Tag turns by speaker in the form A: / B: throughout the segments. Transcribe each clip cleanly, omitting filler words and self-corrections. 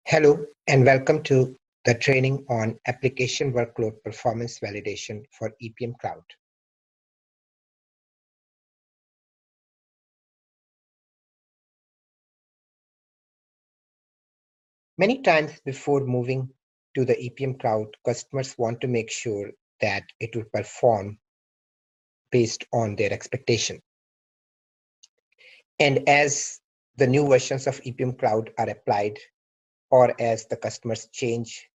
A: Hello, and welcome to the training on application workload performance validation for EPM Cloud. Many times before moving to the EPM Cloud, customers want to make sure that it will perform based on their expectation. And as the new versions of EPM Cloud are applied, or as the customers change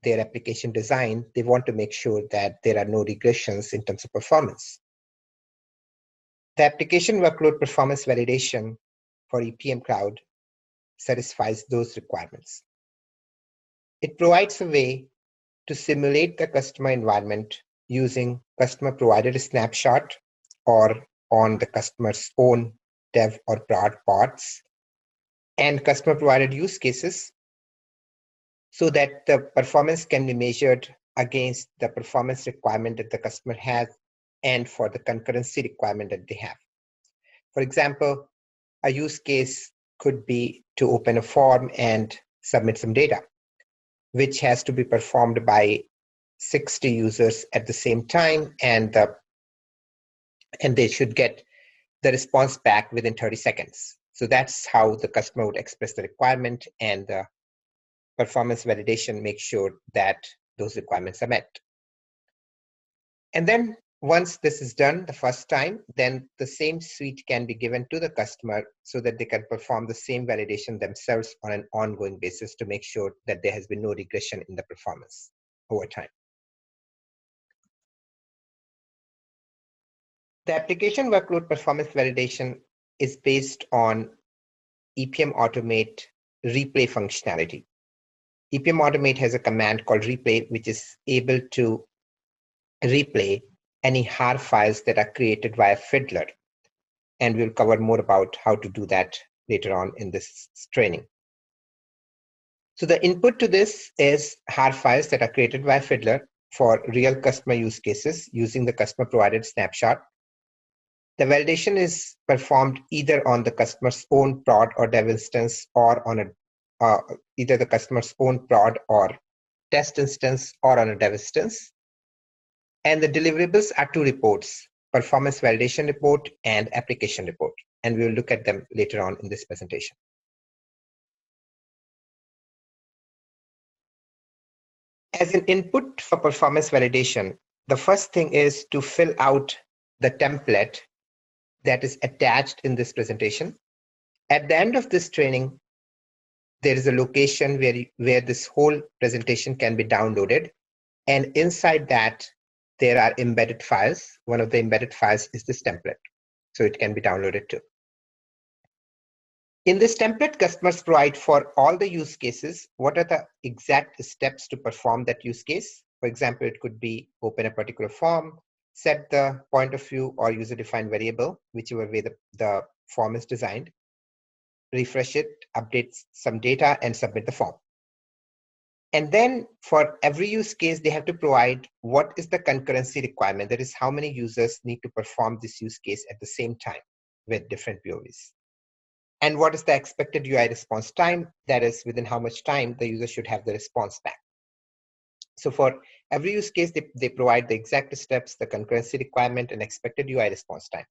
A: their application design, they want to make sure that there are no regressions in terms of performance. The application workload performance validation for EPM Cloud satisfies those requirements. It provides a way to simulate the customer environment using customer provided snapshot or on the customer's own dev or prod pods and customer provided use cases so that the performance can be measured against the performance requirement that the customer has and for the concurrency requirement that they have. For example, a use case could be to open a form and submit some data, which has to be performed by 60 users at the same time, and they should get the response back within 30 seconds. So that's how the customer would express the requirement, and the performance validation makes sure that those requirements are met. And then once this is done the first time, then the same suite can be given to the customer so that they can perform the same validation themselves on an ongoing basis to make sure that there has been no regression in the performance over time. The application workload performance validation is based on EPM Automate replay functionality. EPM Automate has a command called replay, which is able to replay any HAR files that are created via Fiddler. And we'll cover more about how to do that later on in this training. So the input to this is HAR files that are created via Fiddler for real customer use cases using the customer provided snapshot. The validation is performed either on the customer's own prod or dev instance, or on either the customer's own prod or test instance, or on a dev instance. And the deliverables are two reports: performance validation report and application report. And we will look at them later on in this presentation. As an input for performance validation, the first thing is to fill out the template that is attached in this presentation. At the end of this training, there is a location where this whole presentation can be downloaded. And inside that, there are embedded files. One of the embedded files is this template, so it can be downloaded too. In this template, customers provide for all the use cases what are the exact steps to perform that use case. For example, it could be open a particular form, set the point of view or user-defined variable, whichever way the form is designed, refresh it, update some data, and submit the form. And then for every use case, they have to provide what is the concurrency requirement. That is, how many users need to perform this use case at the same time with different POVs. And what is the expected UI response time? That is, within how much time the user should have the response back. So for every use case, they provide the exact steps, the concurrency requirement, and expected UI response time.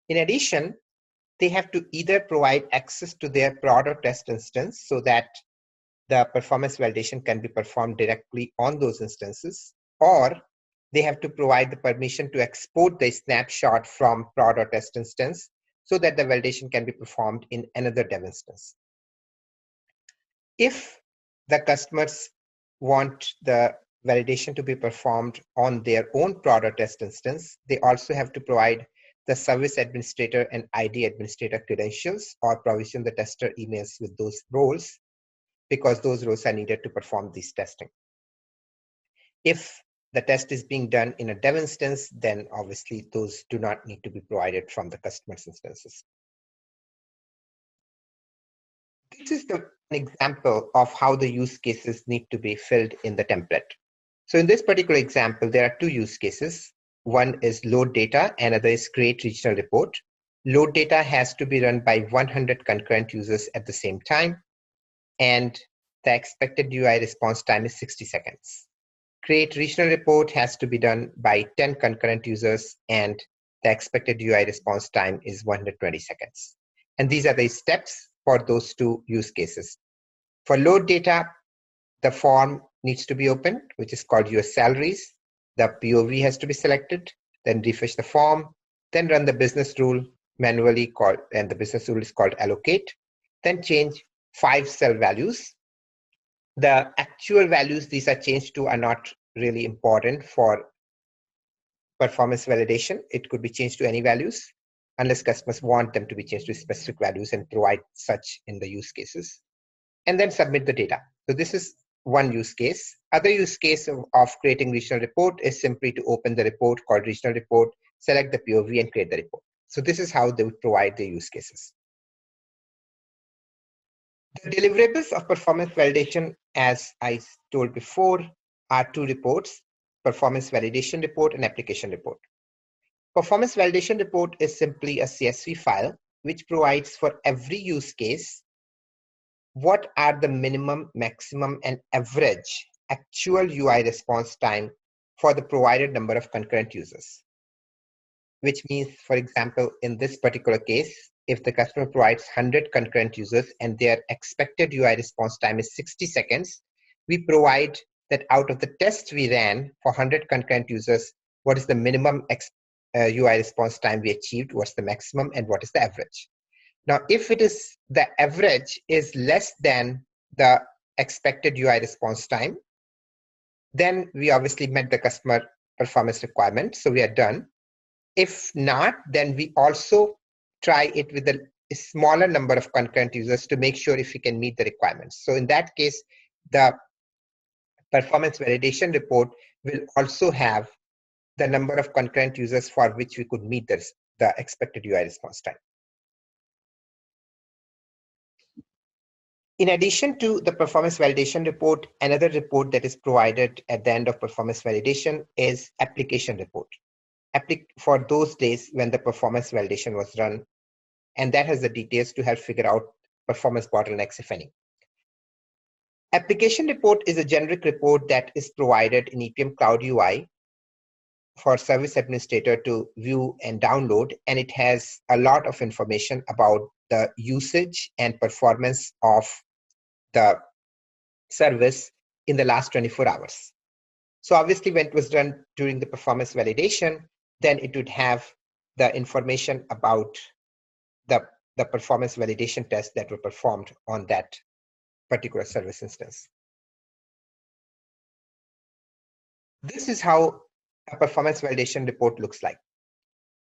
A: In addition, they have to either provide access to their prod or test instance so that the performance validation can be performed directly on those instances, or they have to provide the permission to export the snapshot from prod or test instance so that the validation can be performed in another dev instance. If the customers want the validation to be performed on their own prod or test instance, they also have to provide the service administrator and ID administrator credentials or provision the tester emails with those roles, because those roles are needed to perform this testing. If the test is being done in a dev instance, then obviously those do not need to be provided from the customer's instances. This is an example of how the use cases need to be filled in the template. So in this particular example, there are two use cases. One is load data, another is create regional report. Load data has to be run by 100 concurrent users at the same time. And the expected UI response time is 60 seconds. Create regional report has to be done by 10 concurrent users, and the expected UI response time is 120 seconds. And these are the steps for those two use cases. For load data, the form needs to be opened, which is called US salaries. The POV has to be selected, then refresh the form, then run the business rule manually called, and the business rule is called allocate, then change 5 cell values. The actual values these are changed to are not really important for performance validation. It could be changed to any values unless customers want them to be changed to specific values and provide such in the use cases. And then submit the data. So this is one use case. Other use case of creating regional report is simply to open the report called regional report, select the POV and create the report. So this is how they would provide the use cases. The deliverables of performance validation, as I told before, are two reports: performance validation report and application report. Performance validation report is simply a CSV file which provides for every use case what are the minimum, maximum, and average actual UI response time for the provided number of concurrent users. Which means, for example, in this particular case, if the customer provides 100 concurrent users and their expected UI response time is 60 seconds, we provide that out of the test we ran for 100 concurrent users, what is the minimum UI response time we achieved, what's the maximum, and what is the average. Now, if it is the average is less than the expected UI response time, then we obviously met the customer performance requirement, so we are done. If not, then we also try it with a smaller number of concurrent users to make sure if we can meet the requirements. So in that case, the performance validation report will also have the number of concurrent users for which we could meet the expected UI response time. In addition to the performance validation report, another report that is provided at the end of performance validation is application report. For those days when the performance validation was run, and that has the details to help figure out performance bottlenecks, if any. Application report is a generic report that is provided in EPM Cloud UI for service administrator to view and download, and it has a lot of information about the usage and performance of the service in the last 24 hours. So obviously when it was done during the performance validation, then it would have the information about the performance validation tests that were performed on that particular service instance. This is how a performance validation report looks like.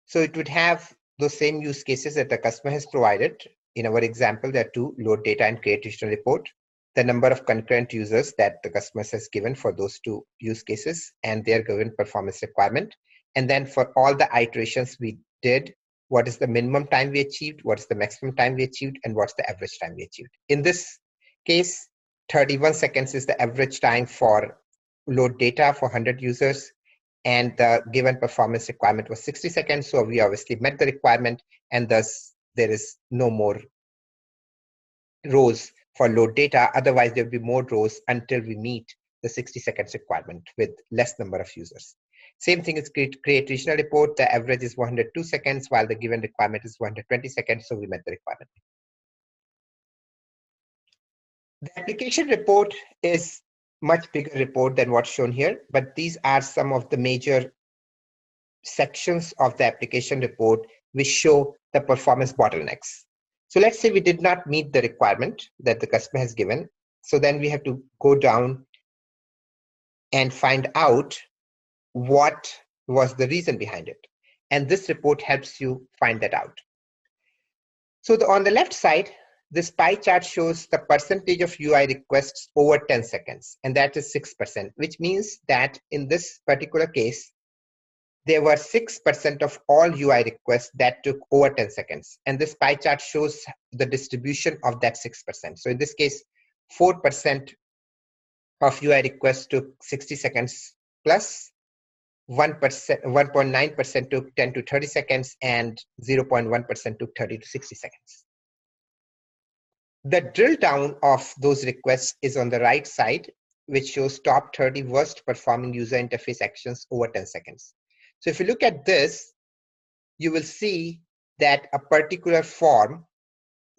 A: So it would have those same use cases that the customer has provided. In our example, there are two: load data and create regional report, the number of concurrent users that the customer has given for those two use cases, and their given performance requirement. And then for all the iterations we did, what is the minimum time we achieved, what is the maximum time we achieved, and what's the average time we achieved. In this case, 31 seconds is the average time for load data for 100 users, and the given performance requirement was 60 seconds. So we obviously met the requirement, and thus there is no more rows for load data. Otherwise, there will be more rows until we meet the 60 seconds requirement with less number of users. Same thing is create regional report. The average is 102 seconds, while the given requirement is 120 seconds. So we met the requirement. The application report is much bigger report than what's shown here, but these are some of the major sections of the application report which show the performance bottlenecks. So let's say we did not meet the requirement that the customer has given. So then we have to go down and find out what was the reason behind it. And this report helps you find that out. So on the left side, this pie chart shows the percentage of UI requests over 10 seconds, and that is 6%, which means that in this particular case, there were 6% of all UI requests that took over 10 seconds. And this pie chart shows the distribution of that 6%. So in this case, 4% of UI requests took 60 seconds plus, 1.9% took 10 to 30 seconds, and 0.1% took 30 to 60 seconds. The drill down of those requests is on the right side, which shows top 30 worst performing user interface actions over 10 seconds. So if you look at this, you will see that a particular form,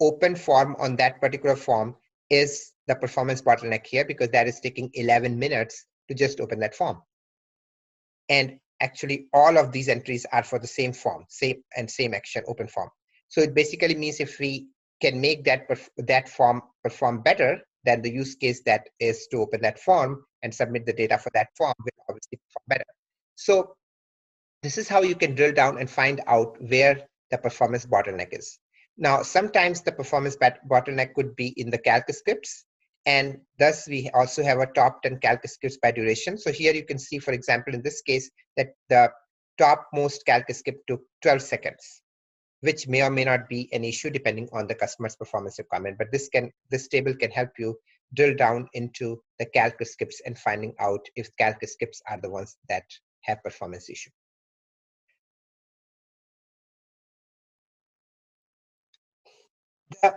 A: open form on that particular form, is the performance bottleneck here, because that is taking 11 minutes to just open that form. And actually all of these entries are for the same form, same action, open form. So it basically means if we can make that form perform better, then the use case that is to open that form and submit the data for that form will obviously perform better. So this is how you can drill down and find out where the performance bottleneck is. Now, sometimes the performance bottleneck could be in the calc scripts, and thus we also have a top 10 calc scripts by duration. So here you can see, for example, in this case, that the topmost calc script took 12 seconds, which may or may not be an issue depending on the customer's performance requirement. But this table can help you drill down into the calc scripts and finding out if calc scripts are the ones that have performance issue. The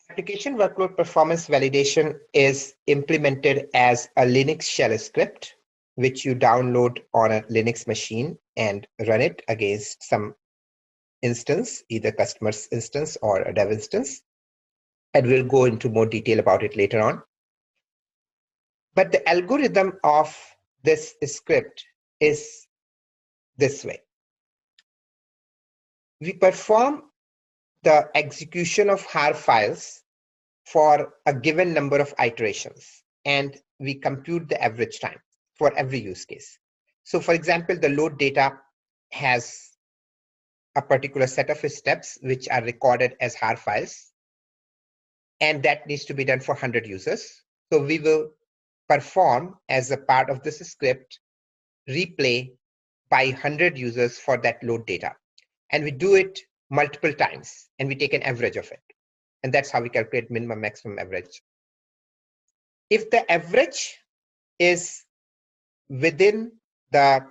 A: application workload performance validation is implemented as a Linux shell script, which you download on a Linux machine and run it against some instance, either customer's instance or a dev instance. And we'll go into more detail about it later on. But the algorithm of this script is this way. We perform the execution of har files for a given number of iterations, and we compute the average time for every use case. So for example, the load data has a particular set of steps which are recorded as har files, and that needs to be done for 100 users. So we will perform, as a part of this script, replay by 100 users for that load data. And we do it multiple times, and we take an average of it. And that's how we calculate minimum, maximum, average. If the average is within the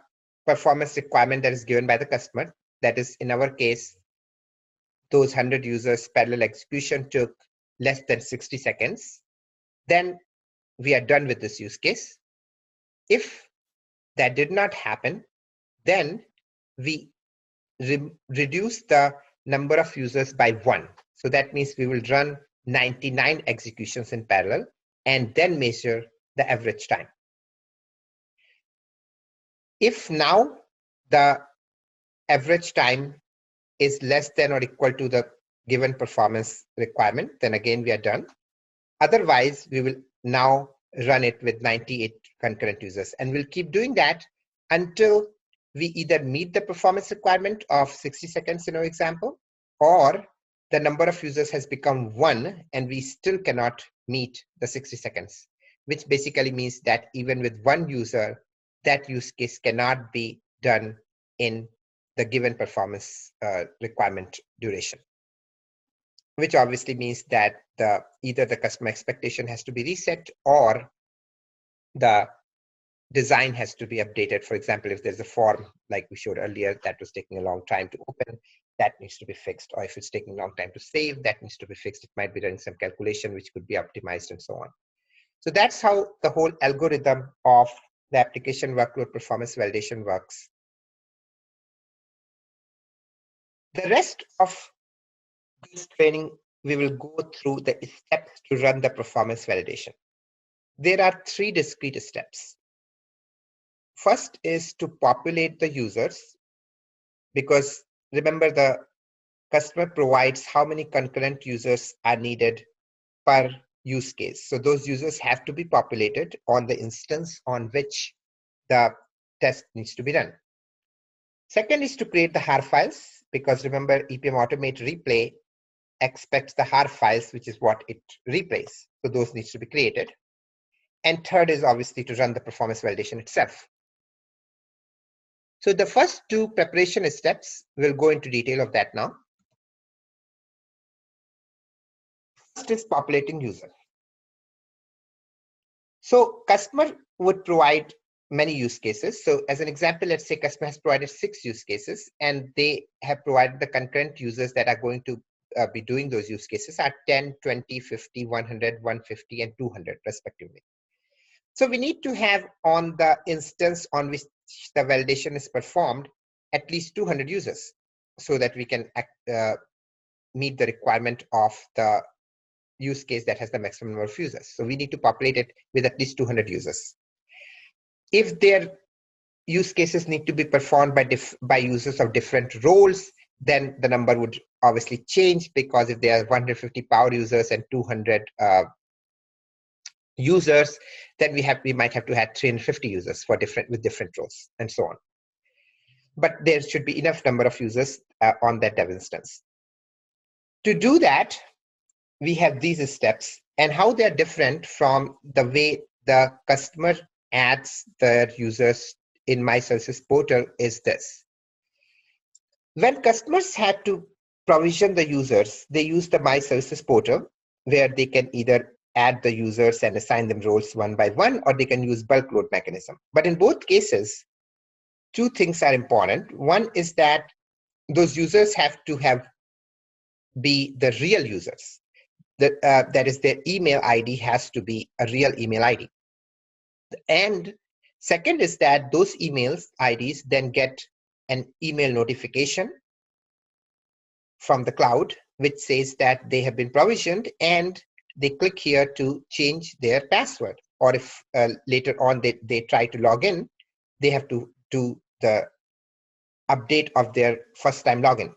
A: performance requirement that is given by the customer, that is, in our case, those 100 users parallel execution took less than 60 seconds, then we are done with this use case. If that did not happen, then we reduce the number of users by 1. So that means we will run 99 executions in parallel and then measure the average time. If now the average time is less than or equal to the given performance requirement, then again we are done. Otherwise, we will now run it with 98 concurrent users, and we'll keep doing that until we either meet the performance requirement of 60 seconds in our example, or the number of users has become 1 and we still cannot meet the 60 seconds, which basically means that even with 1 user, that use case cannot be done in the given performance requirement duration, which obviously means that either the customer expectation has to be reset or the design has to be updated. For example, if there's a form like we showed earlier that was taking a long time to open, that needs to be fixed. Or if it's taking a long time to save, that needs to be fixed. It might be running some calculation which could be optimized and so on. So that's how the whole algorithm of the application workload performance validation works. The rest of this training, we will go through the steps to run the performance validation. There are 3 discrete steps. First is to populate the users, because remember, the customer provides how many concurrent users are needed per use case. So those users have to be populated on the instance on which the test needs to be done. Second is to create the har files, because remember, EPM Automate Replay expects the har files, which is what it replays. So those needs to be created. And third is obviously to run the performance validation itself. So the first 2 preparation steps, we'll go into detail of that now. First is populating user. So customer would provide many use cases. So as an example, let's say customer has provided 6 use cases and they have provided the concurrent users that are going to be doing those use cases are 10, 20, 50, 100, 150, and 200 respectively. So we need to have on the instance on which the validation is performed at least 200 users so that we can meet the requirement of the use case that has the maximum number of users. So we need to populate it with at least 200 users. If their use cases need to be performed by users of different roles, then the number would obviously change, because if there are 150 power users and 200 users, then we might have to add 350 users for with different roles and so on. But there should be enough number of users on that dev instance. To do that, we have these steps, and how they're different from the way the customer adds their users in My Services portal is this. When customers had to provision the users, they use the My Services portal, where they can either add the users and assign them roles one by one, or they can use bulk load mechanism. But in both cases, two things are important. One is that those users have to be the real users. That is, their email ID has to be a real email ID. And second is that those emails IDs then get an email notification from the cloud, which says that they have been provisioned, and they click here to change their password. Or if later on they try to log in, they have to do the update of their first time login.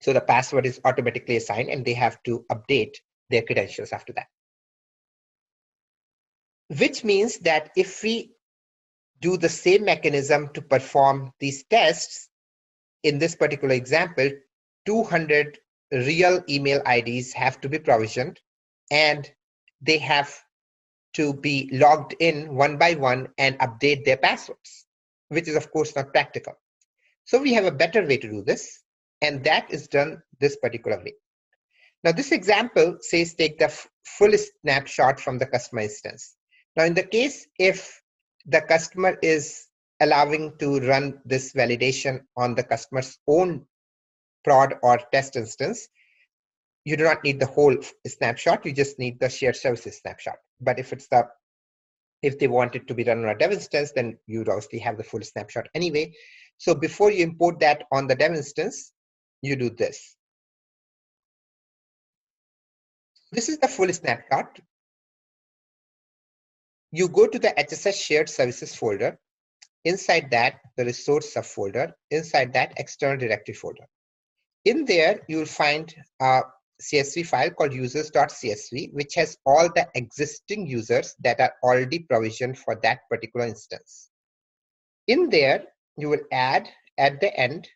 A: So the password is automatically assigned, and they have to update their credentials after that. Which means that if we do the same mechanism to perform these tests, in this particular example, 200 real email IDs have to be provisioned, and they have to be logged in one by one and update their passwords, which is of course not practical. So we have a better way to do this, and that is done this particular way. Now this example says take the full snapshot from the customer instance. Now in the case if the customer is allowing to run this validation on the customer's own prod or test instance, you do not need the whole snapshot, you just need the shared services snapshot. But if they want it to be run on a dev instance, then you'd obviously have the full snapshot anyway. So before you import that on the dev instance, you do this. This is the full snapshot. You go to the HSS shared services folder. Inside that, the resource subfolder. Inside that, external directory folder. In there, you will find a CSV file called users.csv, which has all the existing users that are already provisioned for that particular instance. In there, you will add at the end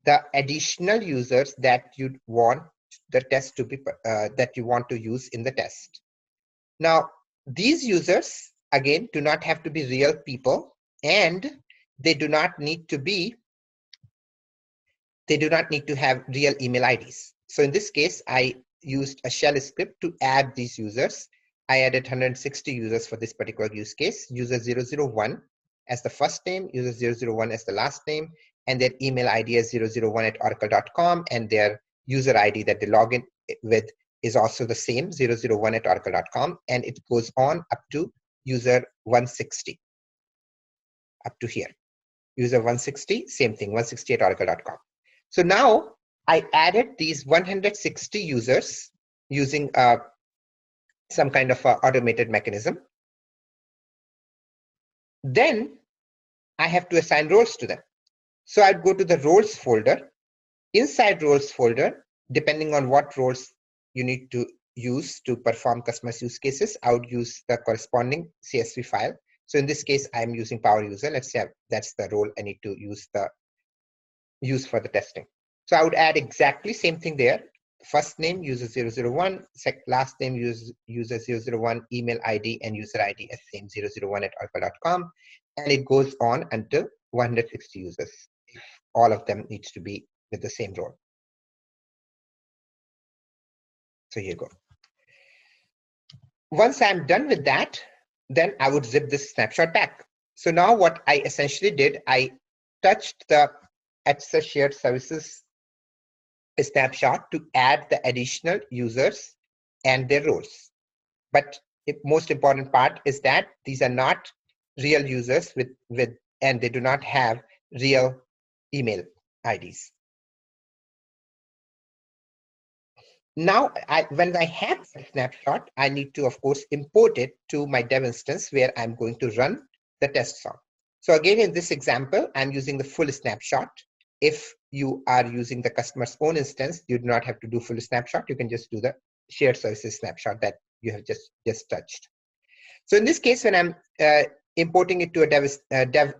A: the additional users that you want the test to be that you want to use in the test. Now, these users again do not have to be real people, and they do not need to have real email IDs. So in this case, I used a shell script to add these users. I added 160 users for this particular use case. User 001 as the first name, user 001 as the last name, and their email ID is 001@oracle.com, and their user ID that they log in with is also the same, 001@oracle.com, and it goes on up to user 160, up to here. User 160, same thing, 160@oracle.com. So now I added these 160 users using some kind of automated mechanism. Then I have to assign roles to them. So I'd go to the roles folder. Inside roles folder, depending on what roles you need to use to perform customers use cases, I would use the corresponding CSV file. So in this case, I'm using power user. Let's say that's the role I need to use for the testing. So I would add exactly same thing there. First name, user 001, last name, user 001, email ID and user ID as same 001@oracle.com. And it goes on until 160 users. All of them needs to be with the same role. So here you go. Once I'm done with that, then I would zip this snapshot back. So now what I essentially did, I touched the HSS shared services a snapshot to add the additional users and their roles. But the most important part is that these are not real users and they do not have real email IDs. Now, when I have a snapshot, I need to, of course, import it to my dev instance where I'm going to run the tests on. So again, in this example, I'm using the full snapshot. If you are using the customer's own instance, you do not have to do full snapshot. You can just do the shared services snapshot that you have just touched. So in this case, when I'm importing it to a dev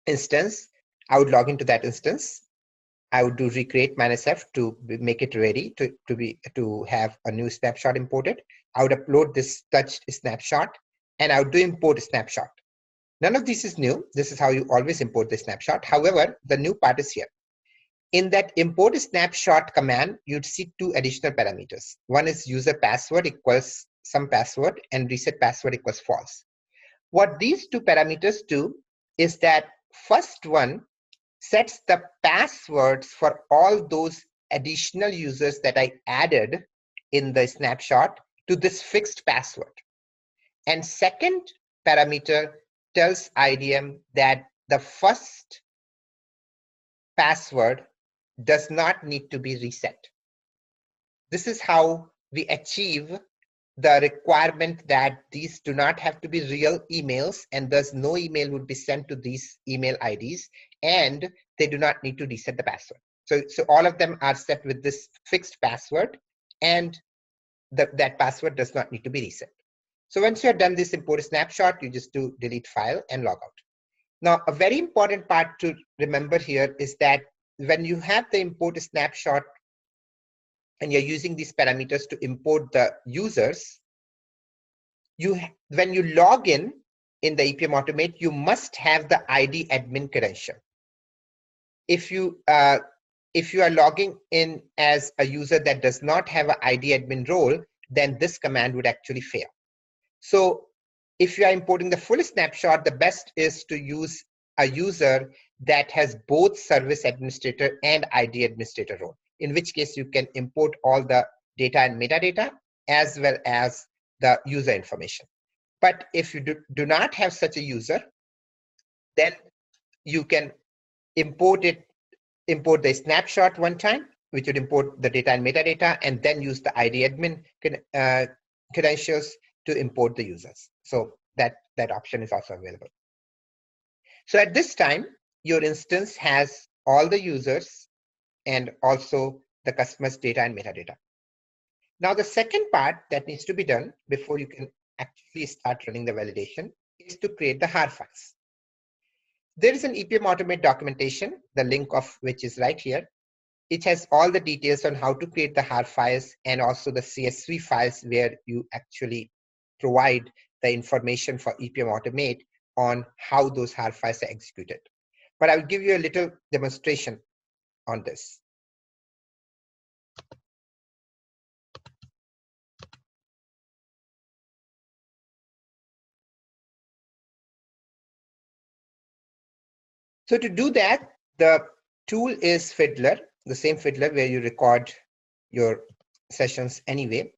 A: instance, I would log into that instance. I would do recreate -f to make it ready to have a new snapshot imported. I would upload this touched snapshot, and I would do import snapshot. None of this is new. This is how you always import the snapshot. However, the new part is here. In that import snapshot command, you'd see two additional parameters. One is user password equals some password, and reset password equals false. What these two parameters do is that first one sets the passwords for all those additional users that I added in the snapshot to this fixed password. And second parameter tells IDM that the first password does not need to be reset. This is how we achieve the requirement that these do not have to be real emails, and thus no email would be sent to these email IDs, and they do not need to reset the password. So all of them are set with this fixed password, and that password does not need to be reset. So once you have done this import snapshot, you just do delete file and log out. Now, a very important part to remember here is that when you have the import snapshot and you're using these parameters to import the users, when you log in the EPM Automate, you must have the ID admin credential. If you are logging in as a user that does not have an ID admin role, then this command would actually fail. So if you are importing the full snapshot, the best is to use a user that has both service administrator and ID administrator role, in which case you can import all the data and metadata as well as the user information. But if you do not have such a user, then you can import the snapshot one time, which would import the data and metadata, and then use the ID admin credentials to import the users. So that option is also available. So at this time, your instance has all the users and also the customer's data and metadata. Now, the second part that needs to be done before you can actually start running the validation is to create the HAR files. There is an EPM Automate documentation, the link of which is right here. It has all the details on how to create the HAR files and also the CSV files where you actually provide the information for EPM Automate on how those HAR files are executed. But I will give you a little demonstration on this. So to do that, the tool is Fiddler, the same Fiddler where you record your sessions anyway.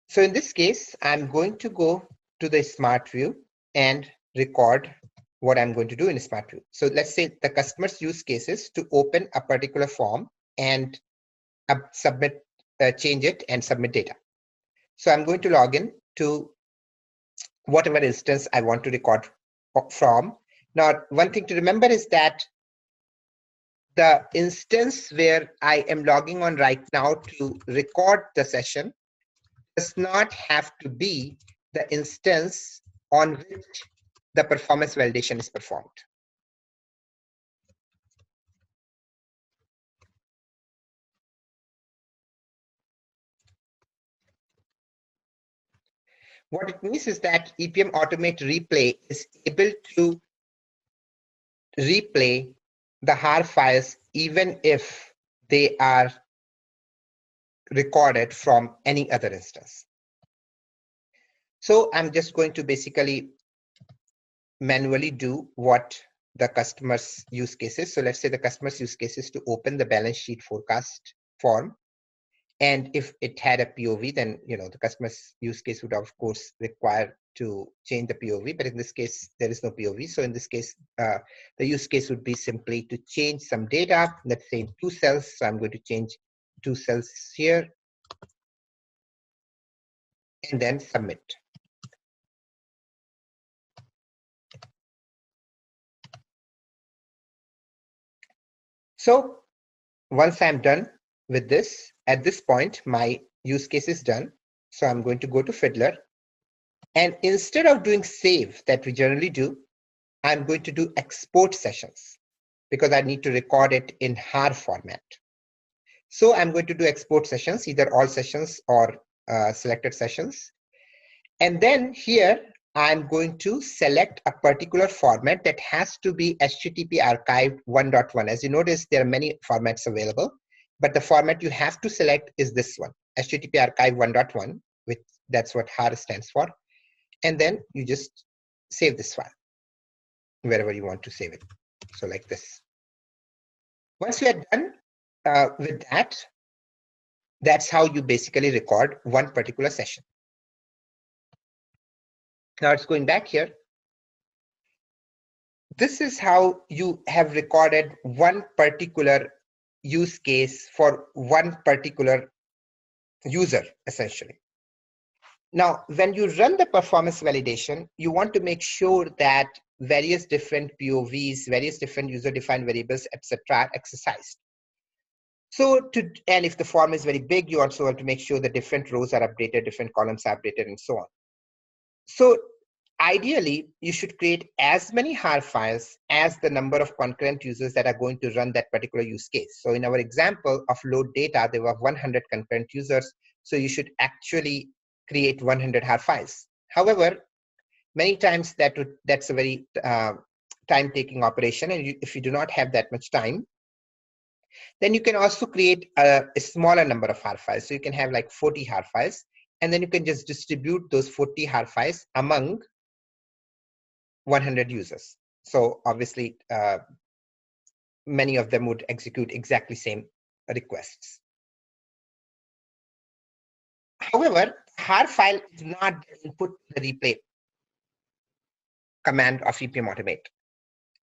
A: So in this case, I'm going to go to the Smart View and record what I'm going to do in Smart View. So let's say the customer's use cases to open a particular form and submit, change it and submit data. So I'm going to log in to whatever instance I want to record from. Now, one thing to remember is that the instance where I am logging on right now to record the session does not have to be the instance on which the performance validation is performed. What it means is that EPM Automate Replay is able to replay the HAR files even if they are recorded from any other instance. So I'm just going to basically manually do what the customer's use cases. So let's say the customer's use case is to open the balance sheet forecast form. And if it had a POV, then the customer's use case would of course require to change the POV. But in this case, there is no POV. So in this case, the use case would be simply to change some data, let's say in 2 cells. So I'm going to change 2 cells here and then submit. So once I'm done with this, at this point, my use case is done. So I'm going to go to Fiddler. And instead of doing save that we generally do, I'm going to do export sessions because I need to record it in HAR format. So I'm going to do export sessions, either all sessions or selected sessions. And then here, I'm going to select a particular format that has to be HTTP archived 1.1. As you notice, there are many formats available, but the format you have to select is this one, HTTP archive 1.1, which that's what HAR stands for. And then you just save this file wherever you want to save it. So like this. Once you are done with that, that's how you basically record one particular session. Now it's going back here. This is how you have recorded one particular use case for one particular user, essentially. Now, when you run the performance validation, you want to make sure that various different POVs, various different user-defined variables, etc., are exercised. So, and if the form is very big, you also want to make sure the different rows are updated, different columns are updated, and so on. So, ideally, you should create as many HAR files as the number of concurrent users that are going to run that particular use case. So, in our example of load data, there were 100 concurrent users. So, you should actually create 100 HAR files. However, many times that's a very time-taking operation, and if you do not have that much time, then you can also create a smaller number of HAR files. So you can have like 40 HAR files, and then you can just distribute those 40 HAR files among 100 users. So obviously, many of them would execute exactly same requests. However, HAR file is not the input to the replay command of EPM Automate.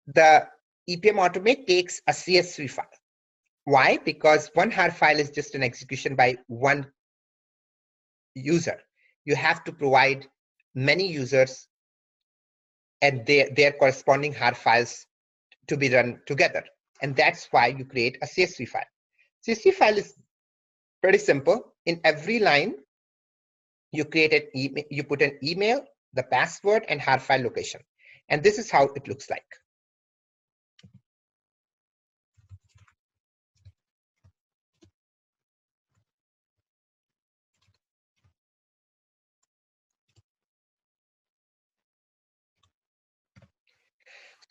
A: The EPM Automate takes a CSV file. Why? Because one HAR file is just an execution by one user. You have to provide many users and their corresponding HAR files to be run together. And that's why you create a CSV file. CSV file is pretty simple. In every line, you create an email, you put an email, the password, and HAR file location. And this is how it looks like.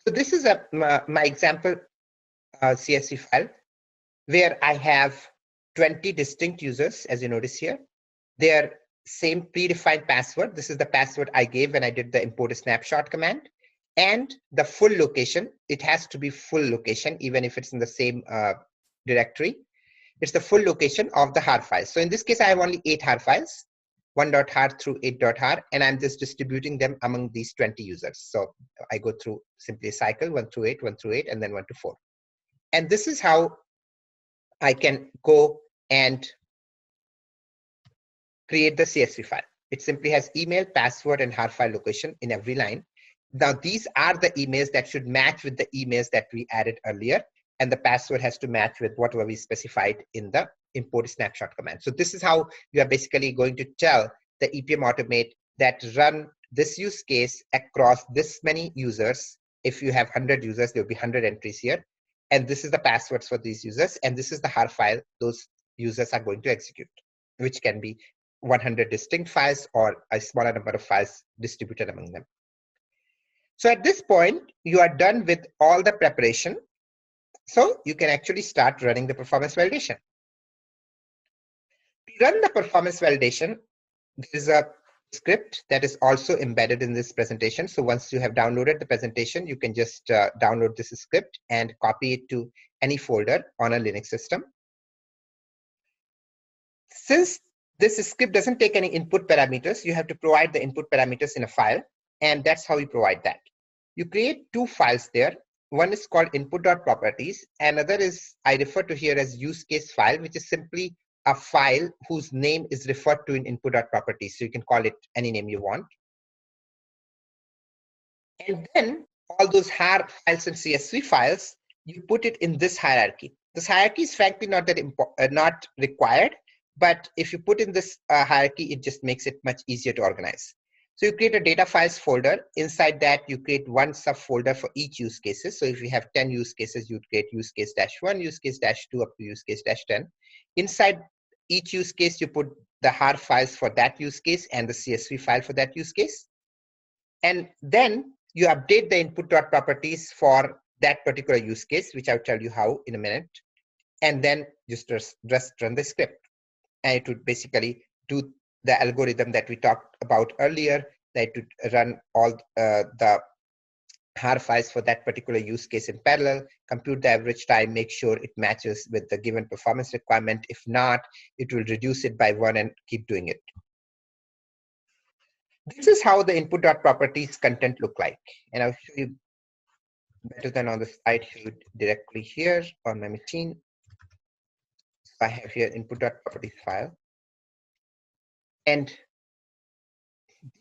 A: So this is my example CSV file where I have 20 distinct users, as you notice here. Their same predefined password. This is the password I gave when I did the import a snapshot command. And the full location. It has to be full location, even if it's in the same directory. It's the full location of the HAR files. So in this case, I have only 8 HAR files, 1.har through 8.har, and I'm just distributing them among these 20 users. So I go through simply a cycle, 1 through 8, 1 through 8, and then 1 to 4. And this is how I can go and create the CSV file. It simply has email, password, and HAR file location in every line. Now, these are the emails that should match with the emails that we added earlier, and the password has to match with whatever we specified in the import snapshot command. So this is how you are basically going to tell the EPM Automate that run this use case across this many users. If you have 100 users, there will be 100 entries here. And this is the passwords for these users, and this is the HAR file those users are going to execute, which can be 100 distinct files or a smaller number of files distributed among them. So at this point, you are done with all the preparation. So you can actually start running the performance validation. To run the performance validation, there is a script that is also embedded in this presentation. So once you have downloaded the presentation, you can just download this script and copy it to any folder on a Linux system. Since this script doesn't take any input parameters, you have to provide the input parameters in a file, and that's how you provide that. You create two files there. One is called input.properties. Another is I refer to here as use case file, which is simply a file whose name is referred to in input.properties. So you can call it any name you want. And then all those har files and CSV files, you put it in this hierarchy. This hierarchy is frankly not that not required, but if you put in this hierarchy, it just makes it much easier to organize. So you create a data files folder. Inside that, you create one subfolder for each use cases. So if you have 10 use cases, you'd create use case -1, use case -2, up to use case -10. Inside each use case, you put the har files for that use case and the CSV file for that use case. And then you update the input.properties for that particular use case, which I'll tell you how in a minute. And then just run the script. And it would basically do the algorithm that we talked about earlier, that would run all the har files for that particular use case in parallel, compute the average time, make sure it matches with the given performance requirement. If not, it will reduce it by 1 and keep doing it. This is how the input.properties content look like. And I'll show you better than on the slide here directly here on my machine. So I have here input.properties file. And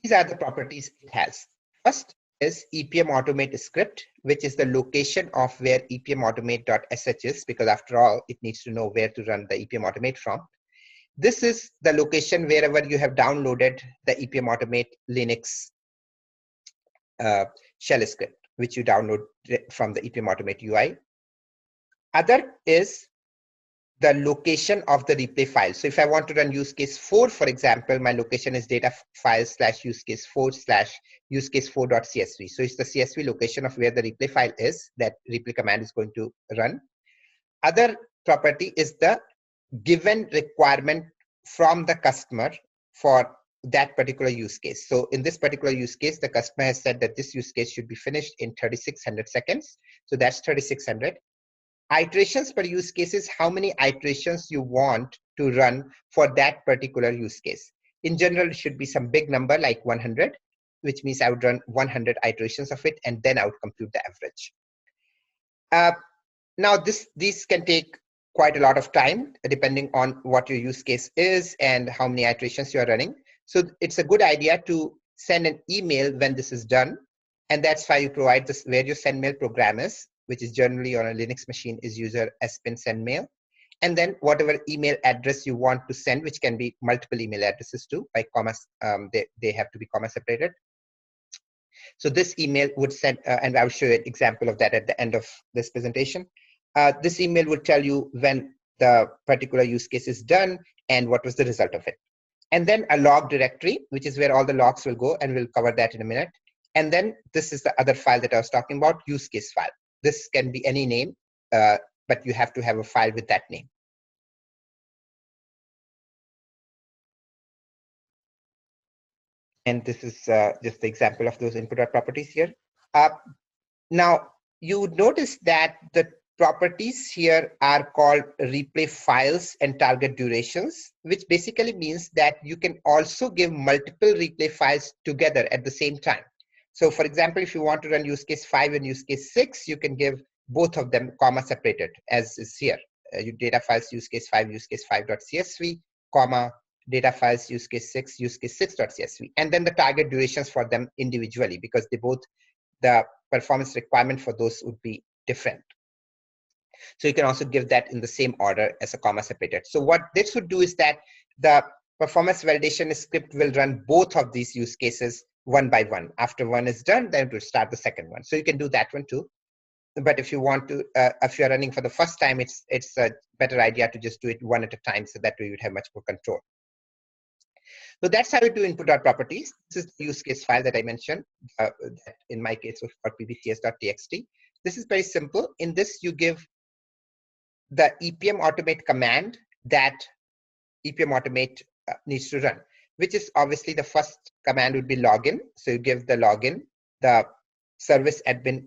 A: these are the properties it has. First is EPM automate script, which is the location of where EPM automate.sh is, because after all, it needs to know where to run the EPM automate from. This is the location wherever you have downloaded the EPM automate Linux shell script, which you download from the EPM automate UI. Other is the location of the replay file. So if I want to run use case 4, for example, my location is data file / use case 4 / use case 4.csv. So it's the CSV location of where the replay file is that replay command is going to run. Other property is the given requirement from the customer for that particular use case. So in this particular use case, the customer has said that this use case should be finished in 3600 seconds. So that's 3600. Iterations per use case is how many iterations you want to run for that particular use case. In general, it should be some big number like 100, which means I would run 100 iterations of it, and then I would compute the average. Now, these can take quite a lot of time, depending on what your use case is and how many iterations you are running. So it's a good idea to send an email when this is done. And that's why you provide this, where your send mail program is, which is generally on a Linux machine, is user spin send mail. And then whatever email address you want to send, which can be multiple email addresses too, by commas, they have to be comma separated. So this email would send, and I'll show you an example of that at the end of this presentation. This email would tell you when the particular use case is done and what was the result of it. And then a log directory, which is where all the logs will go, and we'll cover that in a minute. And then this is the other file that I was talking about, use case file. This can be any name, but you have to have a file with that name. And this is just the example of those input properties here. Now, you would notice that the properties here are called replay files and target durations, which basically means that you can also give multiple replay files together at the same time. So for example, if you want to run use case 5 and use case 6, you can give both of them comma separated, as is here. Your data files use case 5, use case 5.csv, comma, data files use case 6, use case 6.csv. And then the target durations for them individually, because they both, the performance requirement for those would be different. So you can also give that in the same order as a comma separated. So what this would do is that the performance validation script will run both of these use cases one by one. After one is done, then it will start the second one. So you can do that one too. But if you want to, if you're running for the first time, it's a better idea to just do it one at a time, so that way you would have much more control. So that's how you do input.properties. This is the use case file that I mentioned, that in my case was for pbcs.txt. This is very simple. In this, you give the EPM automate command that EPM automate needs to run. which is obviously the first command would be login. So you give the login, the service admin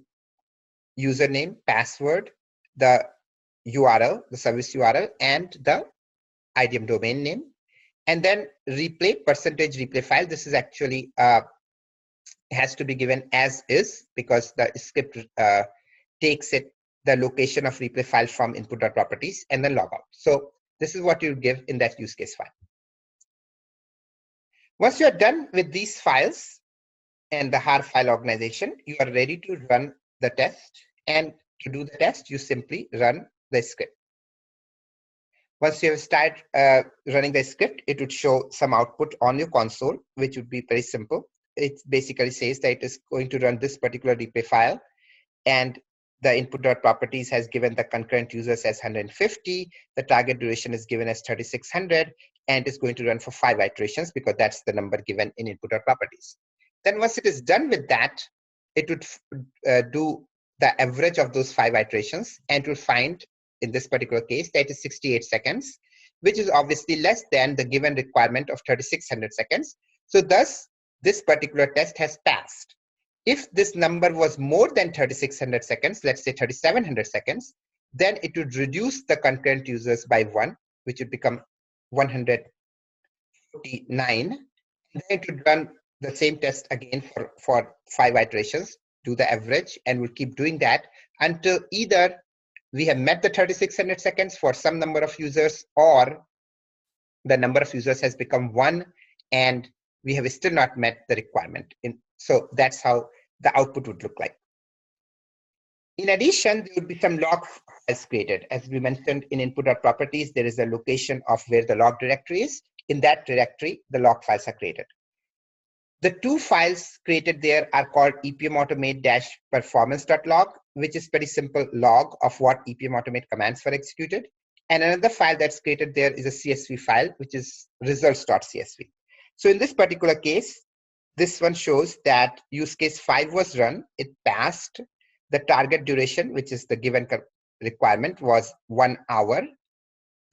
A: username, password, the URL, the service URL, and the IDM domain name. And then replay, percentage replay file. This is actually has to be given as is because the script takes it the location of replay file from input.properties and then log out. So this is what you give in that use case file. Once you are done with these files and the HAR file organization, you are ready to run the test. And to do the test, you simply run the script. Once you have started running the script, it would show some output on your console, which would be very simple. It basically says that it is going to run this particular replay file, and the input.properties has given the concurrent users as 150. The target duration is given as 3600, and it's going to run for 5 iterations because that's the number given in input.properties. Then once it is done with that, it would do the average of those 5 iterations, and it will find, in this particular case, that is 68 seconds, which is obviously less than the given requirement of 3600 seconds. So thus, this particular test has passed. If this number was more than 3600 seconds, let's say 3700 seconds, then it would reduce the concurrent users by 1, which would become 149. And then it would run the same test again for 5 iterations, do the average, and we'll keep doing that until either we have met the 3600 seconds for some number of users, or the number of users has become 1 and we have still not met the requirement. So that's how the output would look like. In addition, there would be some log files created. As we mentioned in input.properties, there is a location of where the log directory is. In that directory, the log files are created. The 2 files created there are called EPM automate-performance.log, which is pretty simple log of what EPM automate commands were executed. And another file that's created there is a CSV file, which is results.csv. So in this particular case, this one shows that use case 5 was run, it passed. The target duration, which is the given requirement, was 1 hour.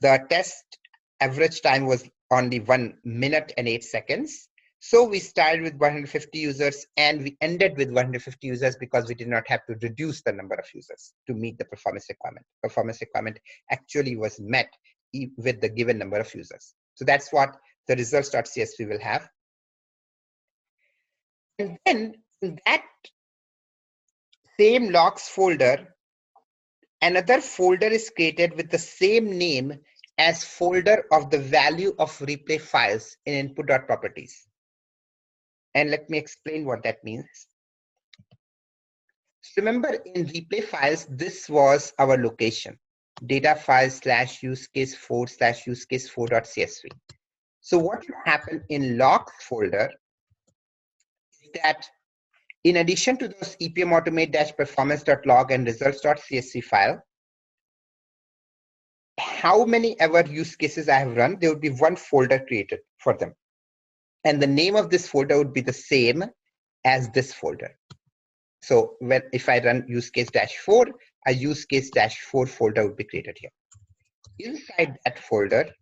A: The test average time was only 1 minute and 8 seconds. So we started with 150 users and we ended with 150 users because we did not have to reduce the number of users to meet the performance requirement. Performance requirement actually was met with the given number of users. So that's what the results.csv will have. And then in that same logs folder, another folder is created with the same name as folder of the value of replay files in input.properties. And let me explain what that means. So remember, in replay files, this was our location, data files /use case 4 /use case 4.csv. So what will happen in logs folder is that in addition to those EPM automate-performance.log and results.csv file, how many ever use cases I have run, there would be one folder created for them. And the name of this folder would be the same as this folder. So if I run use case -4, a use case -4 folder would be created here. Inside that folder,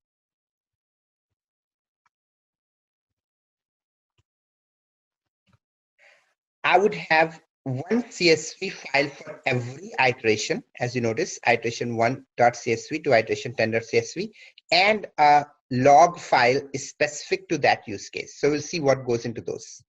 A: I would have one CSV file for every iteration. As you notice, iteration 1.csv to iteration 10.csv, and a log file is specific to that use case. So we'll see what goes into those.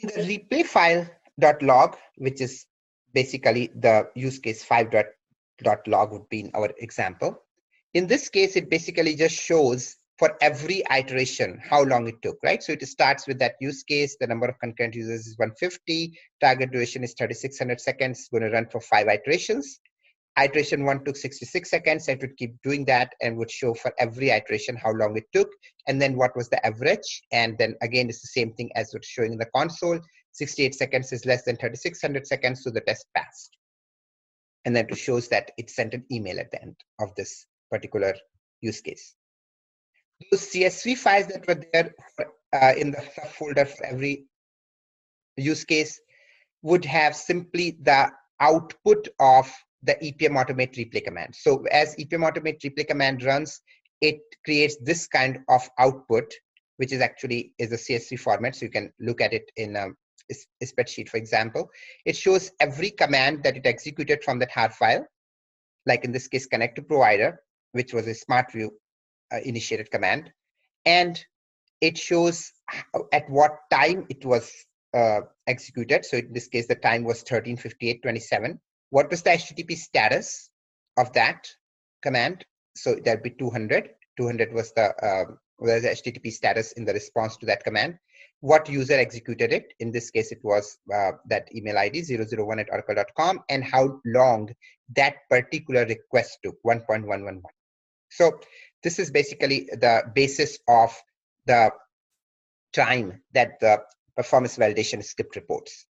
A: In the replay file.log, which is basically the use case 5.log would be in our example. In this case, it basically just shows for every iteration how long it took, right? So it starts with that use case, the number of concurrent users is 150, target duration is 3600 seconds, it's going to run for 5 iterations. Iteration 1 took 66 seconds, it would keep doing that and would show for every iteration how long it took, and then what was the average. And then again, it's the same thing as what's showing in the console. 68 seconds is less than 3600 seconds, so the test passed. And then it shows that it sent an email at the end of this particular use case. Those CSV files that were there in the subfolder for every use case would have simply the output of the EPM automate replay command. So as EPM automate replay command runs, it creates this kind of output, which is actually is a CSV format. So you can look at it in a spreadsheet, for example. It shows every command that it executed from that HAR file, like in this case, connect to provider, which was a smart view initiated command. And it shows at what time it was executed. So in this case, the time was 13:58:27. What was the HTTP status of that command? So there'd be 200. 200 was the HTTP status in the response to that command. What user executed it? In this case, it was that email ID 001@oracle.com, and how long that particular request took, 1.111. So this is basically the basis of the time that the performance validation script reports.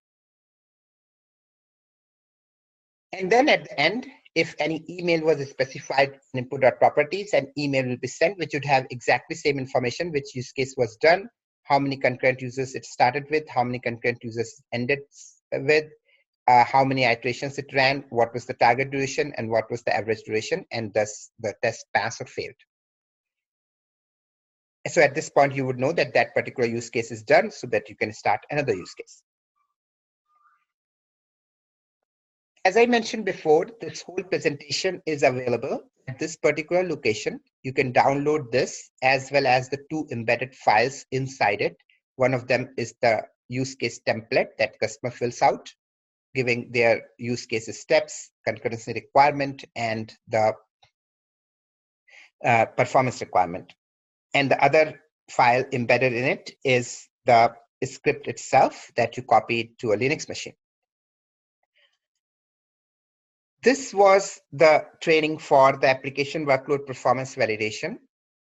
A: And then at the end, if any email was specified in input.properties, an email will be sent, which would have exactly same information, which use case was done, how many concurrent users it started with, how many concurrent users ended with, how many iterations it ran, what was the target duration, and what was the average duration, and thus the test passed or failed. So at this point, you would know that that particular use case is done, so that you can start another use case. As I mentioned before, this whole presentation is available at this particular location. You can download this as well as the two embedded files inside it. One of them is the use case template that customer fills out, giving their use cases steps, concurrency requirement, and the performance requirement. And the other file embedded in it is the script itself that you copied to a Linux machine. This was the training for the application workload performance validation,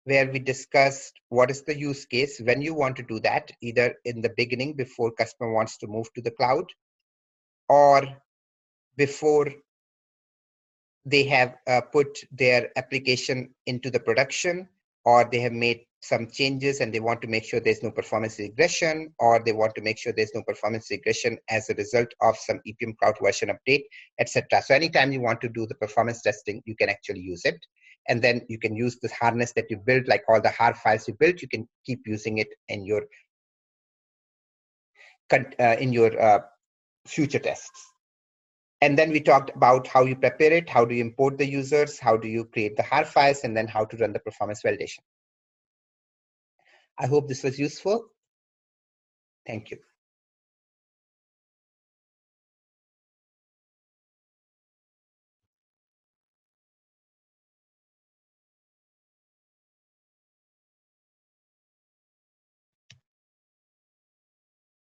A: where we discussed what is the use case when you want to do that, either in the beginning before customer wants to move to the cloud, or before they have put their application into the production, or they have made some changes and they want to make sure there's no performance regression, or they want to make sure there's no performance regression as a result of some EPM cloud version update, etc. So anytime you want to do the performance testing, you can actually use it. And then you can use this harness that you built, like all the HAR files you built, you can keep using it in your future tests. And then we talked about how you prepare it, how do you import the users, how do you create the HAR files, and then how to run the performance validation. I hope this was useful. Thank you.